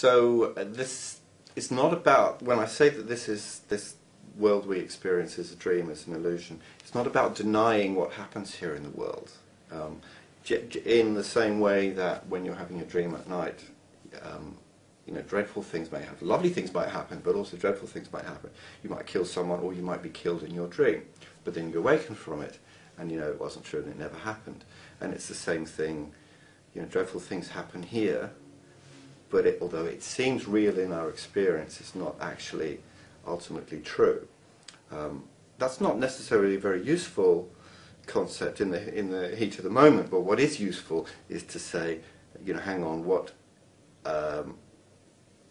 This is not about, when I say that this world we experience is a dream, is an illusion, it's not about denying what happens here in the world. In the same way that when you're having a dream at night, dreadful things may happen. Lovely things might happen, but also dreadful things might happen. You might kill someone, or you might be killed in your dream. But then you awaken from it, and it wasn't true and it never happened. And it's the same thing. Dreadful things happen here, but although it seems real in our experience, it's not actually ultimately true. That's not necessarily a very useful concept in the heat of the moment, but what is useful is to say, hang on, what can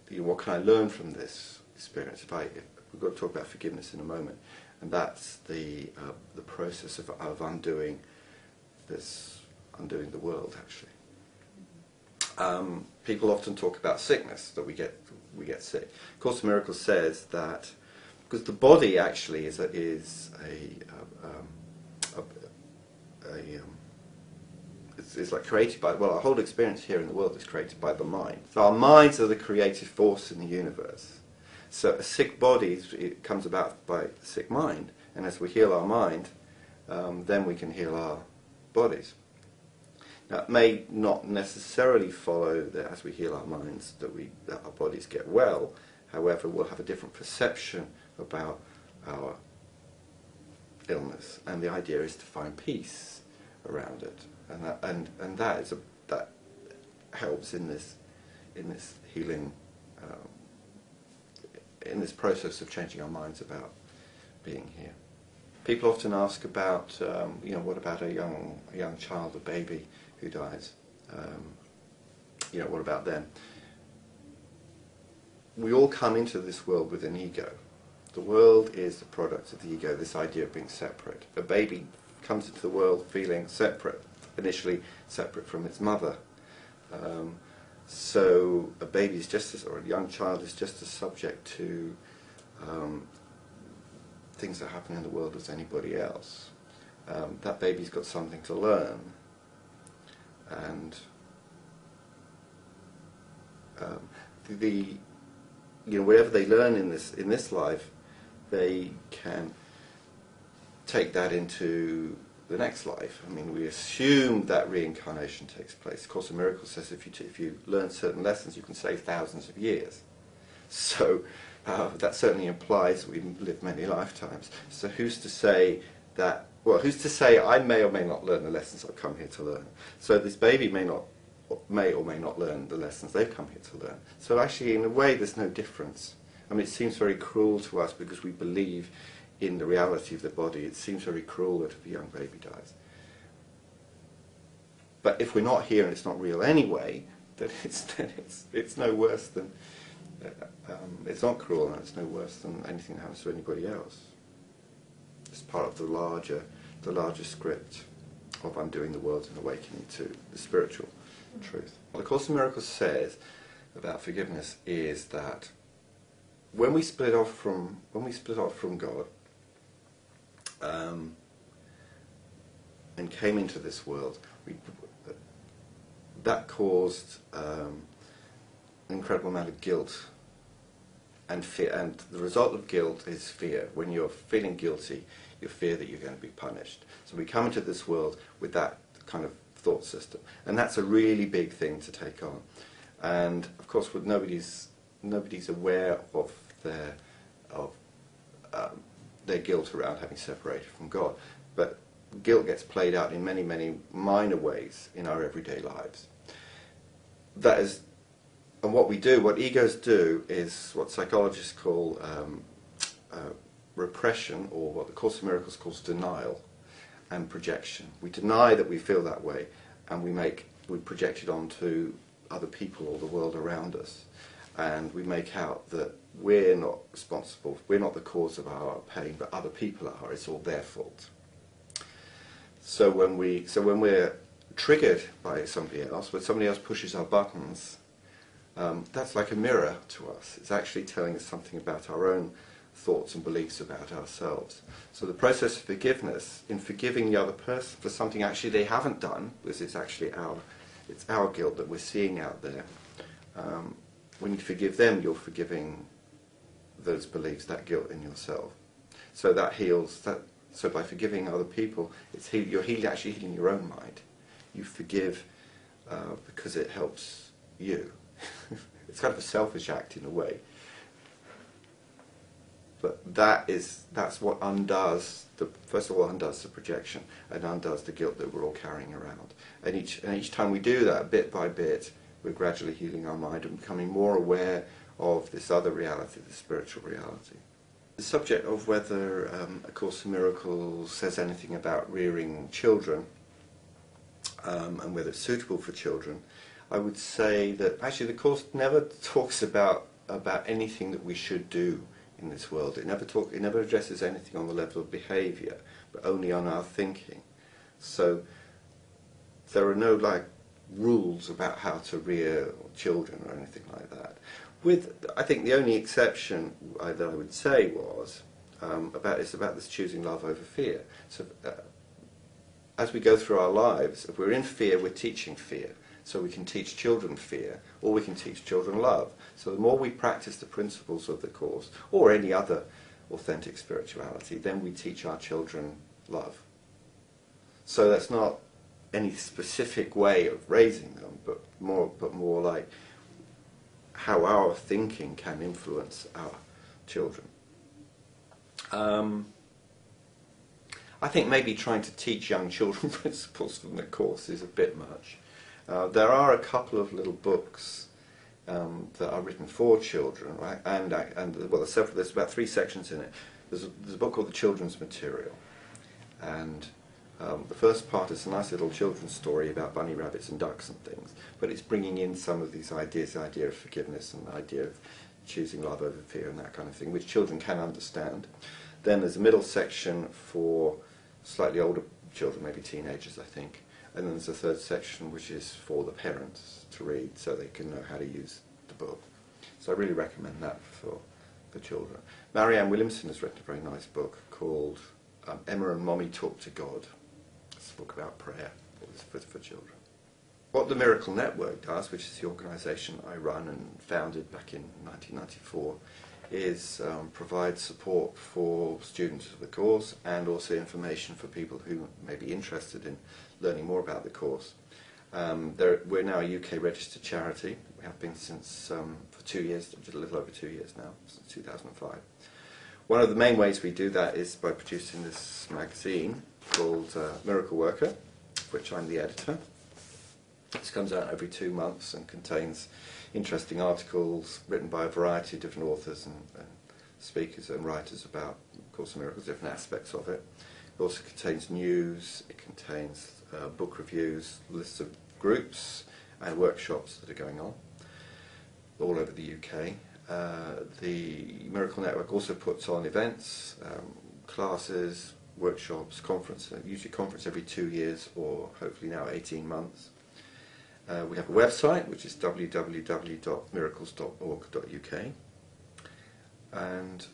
I learn from this experience? We've got to talk about forgiveness in a moment, and that's the process of undoing the world, actually. People often talk about sickness, that we get sick. Course in Miracles says that because the body actually is it's like created by, our whole experience here in the world is created by the mind. So our minds are the creative force in the universe. So a sick body, it comes about by a sick mind, and as we heal our mind, then we can heal our bodies. Now, it may not necessarily follow that as we heal our minds that our bodies get well. However, we'll have a different perception about our illness, and the idea is to find peace around it, and that helps in this healing, in this process of changing our minds about being here. People often ask about, what about a young child, a baby who dies? What about them? We all come into this world with an ego. The world is the product of the ego, this idea of being separate. A baby comes into the world feeling separate, initially separate from its mother. So a baby is or a young child is just as subject to things that happen in the world as anybody else. That baby's got something to learn, and whatever they learn in this life, they can take that into the next life. I mean, we assume that reincarnation takes place. Of Course in Miracles says if you learn certain lessons, you can save thousands of years. So that certainly implies we live many lifetimes. So who's to say that? Well, who's to say I may or may not learn the lessons I've come here to learn? So this baby may or may not learn the lessons they've come here to learn. So actually, in a way, there's no difference. I mean, it seems very cruel to us because we believe in the reality of the body. It seems very cruel that if a young baby dies. But if we're not here and it's not real anyway, then it's no worse than it's not cruel, and it's no worse than anything that happens to anybody else. It's part of the larger script of undoing the world and awakening to the spiritual truth. What the Course in Miracles says about forgiveness is that when we split off from God and came into this world, that caused an incredible amount of guilt and fear, and the result of guilt is fear. When you're feeling guilty, you fear that you're going to be punished. So we come into this world with that kind of thought system, and that's a really big thing to take on. And of course, nobody's aware of their guilt around having separated from God, but guilt gets played out in many, many minor ways in our everyday lives. That is, and what egos do is what psychologists call repression, or what the Course in Miracles calls denial and projection. We deny that we feel that way, and we project it onto other people or the world around us, and we make out that we're not responsible, we're not the cause of our pain, but other people are. It's all their fault. So when we're triggered by somebody else, when somebody else pushes our buttons, that's like a mirror to us. It's actually telling us something about our own thoughts and beliefs about ourselves. So the process of forgiveness, in forgiving the other person for something actually they haven't done, because it's actually our guilt that we're seeing out there, when you forgive them, you're forgiving those beliefs, that guilt in yourself. So that heals that. So by forgiving other people, you're actually healing your own mind. You forgive because it helps you. It's kind of a selfish act in a way. But that's what first of all undoes the projection and undoes the guilt that we're all carrying around. And each time we do that, bit by bit, we're gradually healing our mind and becoming more aware of this other reality, the spiritual reality. The subject of whether A Course in Miracles says anything about rearing children and whether it's suitable for children, I would say that actually the Course never talks about anything that we should do in this world. It never addresses anything on the level of behaviour, but only on our thinking. So there are no rules about how to rear children or anything like that. I think the only exception that I would say was about this choosing love over fear. So as we go through our lives, if we're in fear, we're teaching fear. So we can teach children fear, or we can teach children love. So the more we practice the principles of the Course, or any other authentic spirituality, then we teach our children love. So that's not any specific way of raising them, but more like how our thinking can influence our children. I think maybe trying to teach young children principles from the Course is a bit much. There are a couple of little books that are written for children, right? And there's about 3 sections in it. There's a book called The Children's Material, and the first part is a nice little children's story about bunny rabbits and ducks and things, but it's bringing in some of these ideas, the idea of forgiveness and the idea of choosing love over fear and that kind of thing, which children can understand. Then there's a middle section for slightly older children, maybe teenagers, I think. And then there's a third section which is for the parents to read so they can know how to use the book. So I really recommend that for children. Marianne Williamson has written a very nice book called Emma and Mommy Talk to God. It's a book about prayer for children. What the Miracle Network does, which is the organisation I run and founded back in 1994, is provide support for students of the Course and also information for people who may be interested in learning more about the Course. We're now a UK registered charity. We have been since for 2 years, a little over 2 years now, since 2005. One of the main ways we do that is by producing this magazine called Miracle Worker, of which I'm the editor. This comes out every 2 months and contains interesting articles written by a variety of different authors and speakers and writers about Course in Miracles, different aspects of it. It also contains news, it contains book reviews, lists of groups and workshops that are going on all over the UK. The Miracle Network also puts on events, classes, workshops, usually conference every 2 years or hopefully now 18 months. We have a website which is www.miracles.org.uk, and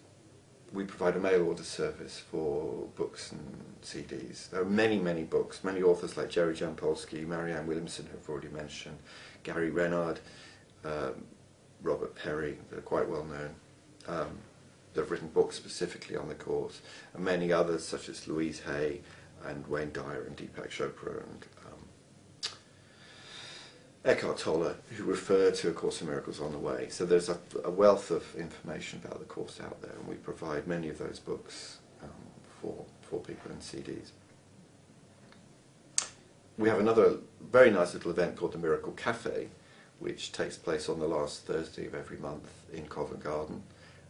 we provide a mail order service for books and CDs. There are many, many books, many authors like Jerry Jampolsky, Marianne Williamson, who I've already mentioned, Gary Renard, Robert Perry, that are quite well known, that have written books specifically on the Course, and many others such as Louise Hay and Wayne Dyer and Deepak Chopra and Eckhart Tolle, who refer to A Course in Miracles on the Way. So there's a wealth of information about the Course out there, and we provide many of those books for people in CDs. We have another very nice little event called the Miracle Cafe, which takes place on the last Thursday of every month in Covent Garden,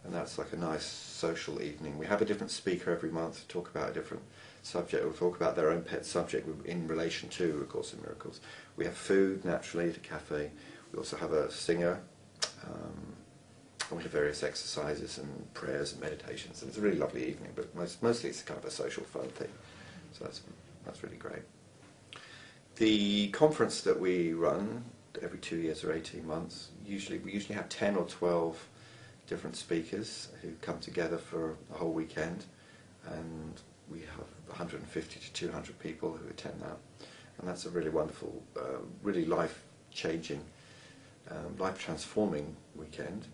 and that's like a nice social evening. We have a different speaker every month to talk about a different subject. We'll talk about their own pet subject in relation to A Course in Miracles. We have food, naturally, at a cafe. We also have a singer, and we have various exercises and prayers and meditations. And it's a really lovely evening, but mostly it's kind of a social fun thing. So that's really great. The conference that we run every 2 years or 18 months, we usually have 10 or 12 different speakers who come together for a whole weekend, and we have 150 to 200 people who attend that, and that's a really wonderful, really life-changing life-transforming weekend.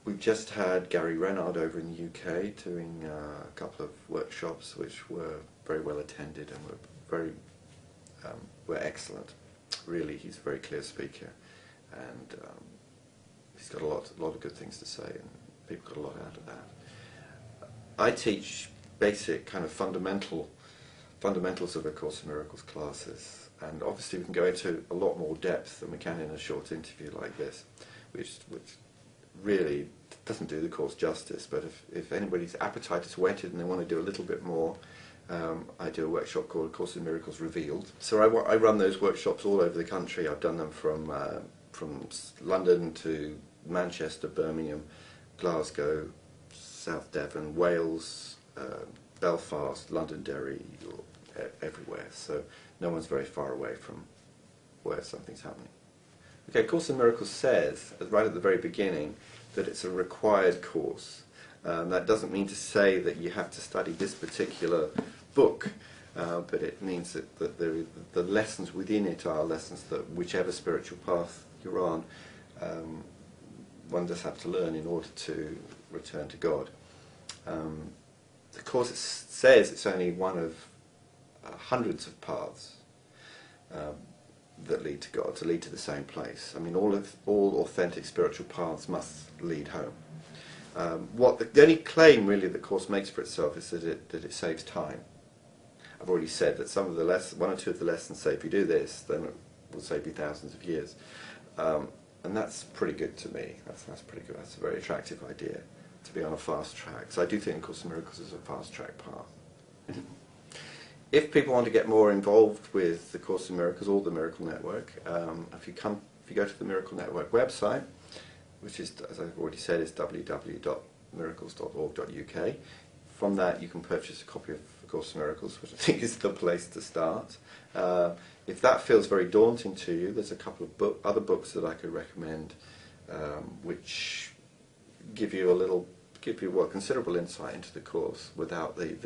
We've just had Gary Renard over in the UK doing a couple of workshops which were very well attended and were excellent. Really, he's a very clear speaker, and he's got a lot of good things to say, and people got a lot out of that. I teach basic kind of fundamentals of A Course in Miracles classes, and obviously we can go into a lot more depth than we can in a short interview like this, which really doesn't do the course justice. But if anybody's appetite is whetted and they want to do a little bit more, I do a workshop called A Course in Miracles Revealed. So I run those workshops all over the country. I've done them from London to Manchester, Birmingham, Glasgow, South Devon, Wales, Belfast, Londonderry, everywhere. So no one's very far away from where something's happening. Okay, Course in Miracles says, right at the very beginning, that it's a required course. That doesn't mean to say that you have to study this particular book, but it means that the lessons within it are lessons that whichever spiritual path you're on, one does have to learn in order to return to God. The course says it's only one of hundreds of paths that lead to God, to lead to the same place. I mean, all authentic spiritual paths must lead home. The only claim really the course makes for itself is that it saves time. I've already said that some of the one or two of the lessons say if you do this, then it will save you thousands of years, and that's pretty good to me. That's pretty good. That's a very attractive idea, to be on a fast track. So I do think Course in Miracles is a fast track path. If people want to get more involved with the Course in Miracles or the Miracle Network, if you go to the Miracle Network website, which is, as I've already said, is www.miracles.org.uk. From that you can purchase a copy of A Course in Miracles, which I think is the place to start. If that feels very daunting to you, there's a couple of other books that I could recommend, which give you considerable insight into the course without there's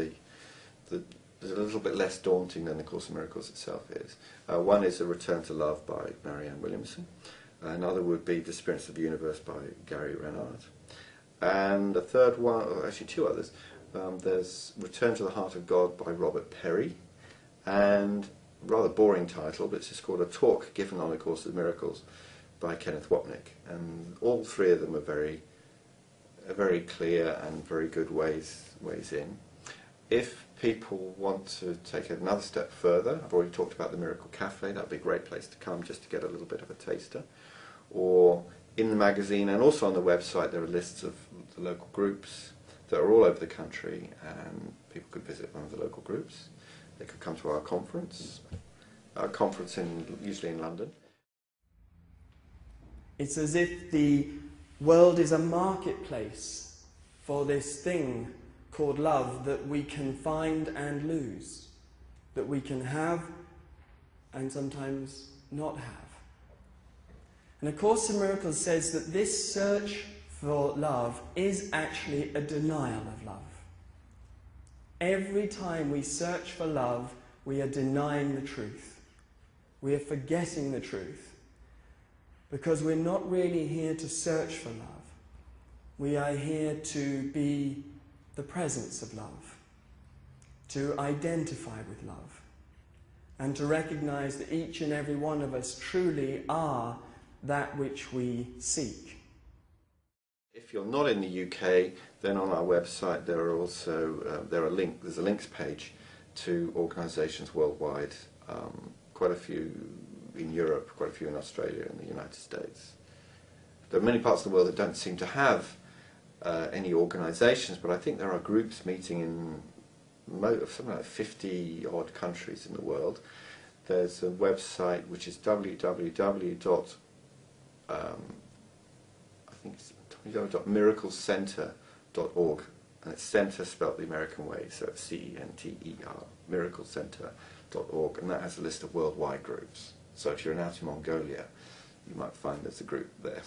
a little bit less daunting than the Course in Miracles itself is. One is A Return to Love by Marianne Williamson. Another would be Disappearance of the Universe by Gary Renard. And a third one, or actually two others, there's Return to the Heart of God by Robert Perry, and a rather boring title, but it's just called A Talk Given on A Course in Miracles by Kenneth Wapnick. And all three of them are very clear and very good ways in. If people want to take it another step further, I've already talked about the Miracle Cafe. That'd be a great place to come just to get a little bit of a taster. Or in the magazine and also on the website there are lists of the local groups that are all over the country, and people could visit one of the local groups. They could come to our conference usually in London. It's as if the world is a marketplace for this thing called love that we can find and lose, that we can have and sometimes not have. And A Course in Miracles says that this search for love is actually a denial of love. Every time we search for love, we are denying the truth. We are forgetting the truth, because we're not really here to search for love. We are here to be the presence of love, to identify with love, and to recognize that each and every one of us truly are that which we seek. If you're not in the UK, then on our website there are also there's a links page to organisations worldwide, quite a few in Europe, quite a few in Australia and the United States. There are many parts of the world that don't seem to have any organisations, but I think there are groups meeting in something like 50 odd countries in the world. There's a website which is www.miraclecenter.org, and it's centre spelt the American way, so it's CENTER, miraclecenter.org, and that has a list of worldwide groups. So if you're out in Mongolia, you might find there's a group there.